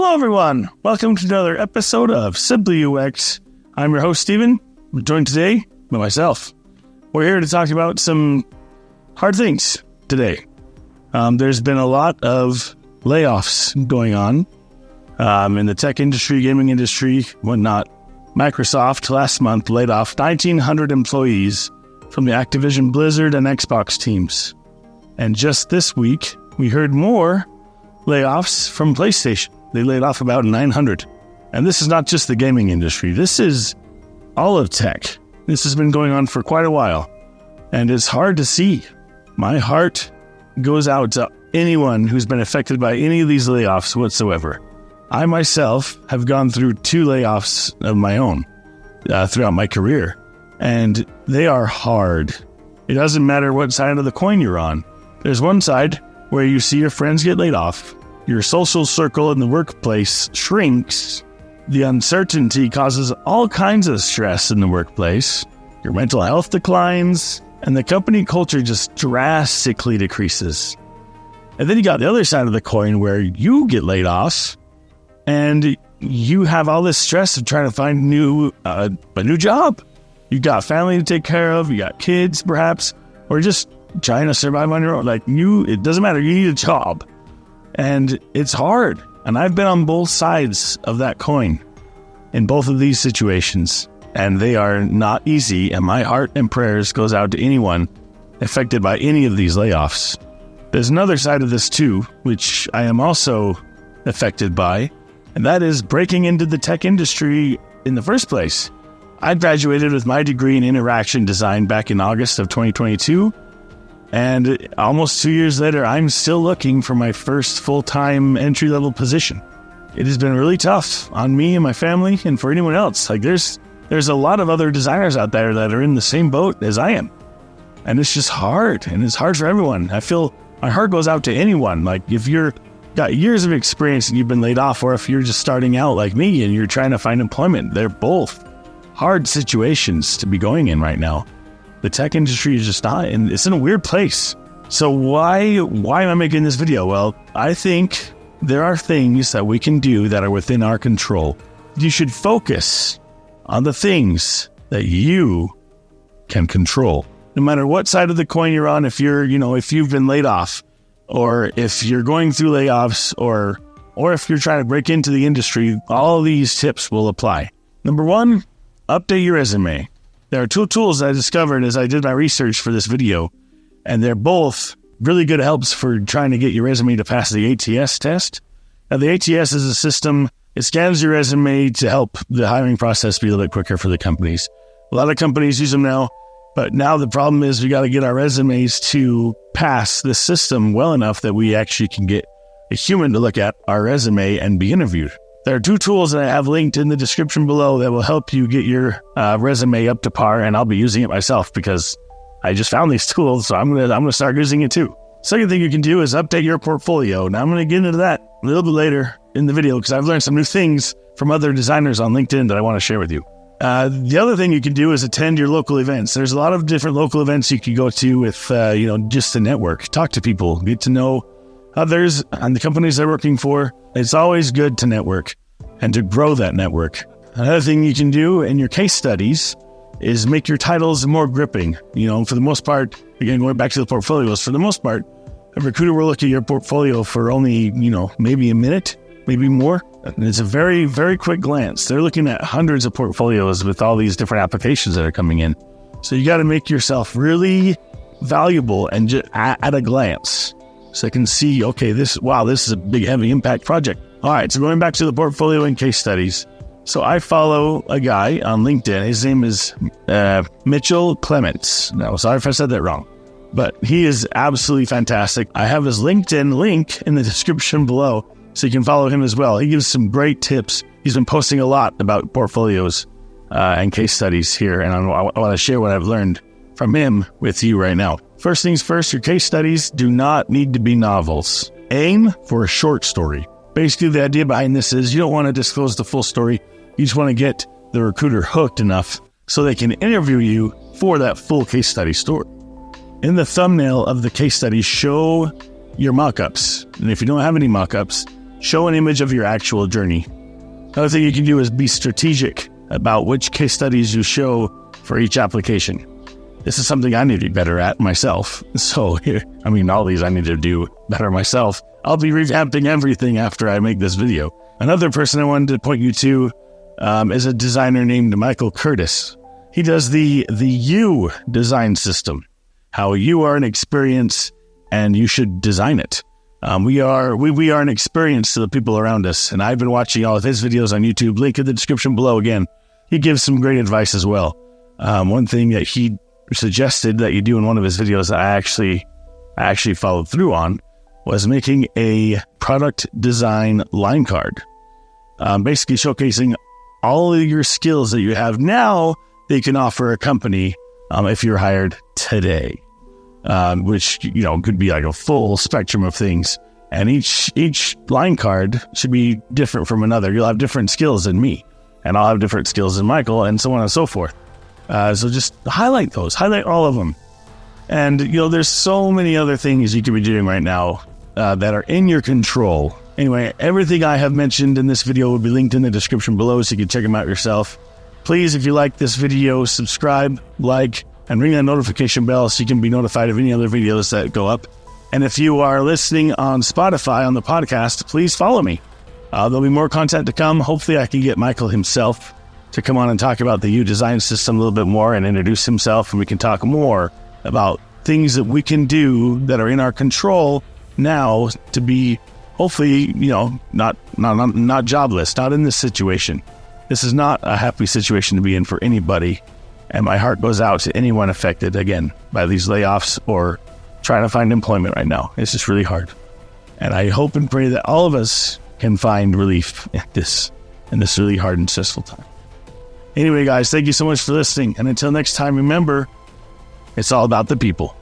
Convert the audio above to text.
Hello, everyone. Welcome to another episode of Simply UX. I'm your host, Steven. I'm joined today by myself. We're here to talk about some hard things today. There's been a lot of layoffs going on in the tech industry, gaming industry, whatnot. Microsoft last month laid off 1,900 employees from the Activision Blizzard and Xbox teams. And just this week, we heard more layoffs from PlayStation. They laid off about 900. And this is not just the gaming industry. This is all of tech. This has been going on for quite a while. And it's hard to see. My heart goes out to anyone who's been affected by any of these layoffs whatsoever. I myself have gone through 2 layoffs of my own throughout my career. And they are hard. It doesn't matter what side of the coin you're on. There's one side where you see your friends get laid off. Your social circle in the workplace shrinks. The uncertainty causes all kinds of stress in the workplace. Your mental health declines, and the company culture just drastically decreases. And then you got the other side of the coin where you get laid off, and you have all this stress of trying to find a new job. You got family to take care of, you got kids perhaps, or just trying to survive on your own. It doesn't matter, you need a job. And it's hard. And I've been on both sides of that coin in both of these situations. And they are not easy. And my heart and prayers goes out to anyone affected by any of these layoffs. There's another side of this too, which I am also affected by. And that is breaking into the tech industry in the first place. I graduated with my degree in interaction design back in August of 2022. And almost 2 years later, I'm still looking for my first full-time entry-level position. It has been really tough on me and my family and for anyone else. There's a lot of other designers out there that are in the same boat as I am. And it's just hard, and it's hard for everyone. I feel my heart goes out to anyone. If you're got years of experience and you've been laid off, or if you're just starting out like me and you're trying to find employment, they're both hard situations to be going in right now. The tech industry is just not, and it's in a weird place. So why am I making this video? Well, I think there are things that we can do that are within our control. You should focus on the things that you can control. No matter what side of the coin you're on, if you've been laid off, or if you're going through layoffs, or if you're trying to break into the industry, all these tips will apply. Number 1, update your resume. There are 2 tools I discovered as I did my research for this video, and they're both really good helps for trying to get your resume to pass the ATS test. Now, the ATS is a system, it scans your resume to help the hiring process be a little bit quicker for the companies. A lot of companies use them now, but now the problem is we got to get our resumes to pass this system well enough that we actually can get a human to look at our resume and be interviewed. There are 2 tools that I have linked in the description below that will help you get your resume up to par, and I'll be using it myself because I just found these tools, so I'm gonna start using it too. Second thing you can do is update your portfolio. Now I'm gonna get into that a little bit later in the video because I've learned some new things from other designers on LinkedIn that I want to share with you. The other thing you can do is attend your local events. There's a lot of different local events you can go to with just to network, talk to people, get to know others and the companies they're working for. It's always good to network and to grow that network. Another thing you can do in your case studies is make your titles more gripping. For the most part, again, going back to the portfolios, for the most part, a recruiter will look at your portfolio for only, maybe a minute, maybe more. And it's a very, very quick glance. They're looking at hundreds of portfolios with all these different applications that are coming in. So you got to make yourself really valuable and just at a glance. So I can see, okay, this is a big, heavy impact project. All right, so going back to the portfolio and case studies. So I follow a guy on LinkedIn. His name is Mitchell Clements. Now, sorry if I said that wrong, but he is absolutely fantastic. I have his LinkedIn link in the description below, so you can follow him as well. He gives some great tips. He's been posting a lot about portfolios and case studies here, and I want to share what I've learned from him with you right now. First things first, your case studies do not need to be novels. Aim for a short story. Basically, the idea behind this is you don't want to disclose the full story. You just want to get the recruiter hooked enough so they can interview you for that full case study story. In the thumbnail of the case study, show your mock-ups. And if you don't have any mock-ups, show an image of your actual journey. Another thing you can do is be strategic about which case studies you show for each application. This is something I need to be better at myself. So, all these I need to do better myself. I'll be revamping everything after I make this video. Another person I wanted to point you to is a designer named Michael Curtis. He does the U design system, how you are an experience and you should design it. We are an experience to the people around us. And I've been watching all of his videos on YouTube. Link in the description below again. He gives some great advice as well. One thing that he suggested that you do in one of his videos that I actually followed through on was making a product design line card. Basically showcasing all of your skills that you have now that you can offer a company if you're hired today. Which, could be like a full spectrum of things. And each line card should be different from another. You'll have different skills than me, and I'll have different skills than Michael, and so on and so forth. So just highlight all of them. And, there's so many other things you could be doing right now that are in your control. Anyway, everything I have mentioned in this video will be linked in the description below so you can check them out yourself. Please, if you like this video, subscribe, like, and ring that notification bell so you can be notified of any other videos that go up. And if you are listening on Spotify on the podcast, please follow me. There'll be more content to come. Hopefully I can get Michael himself to come on and talk about the U design system a little bit more and introduce himself, and we can talk more about things that we can do that are in our control now to be hopefully, not jobless, not in this situation. This is not a happy situation to be in for anybody. And my heart goes out to anyone affected, again, by these layoffs or trying to find employment right now. It's just really hard. And I hope and pray that all of us can find relief in this really hard and stressful time. Anyway, guys, thank you so much for listening. And until next time, remember, it's all about the people.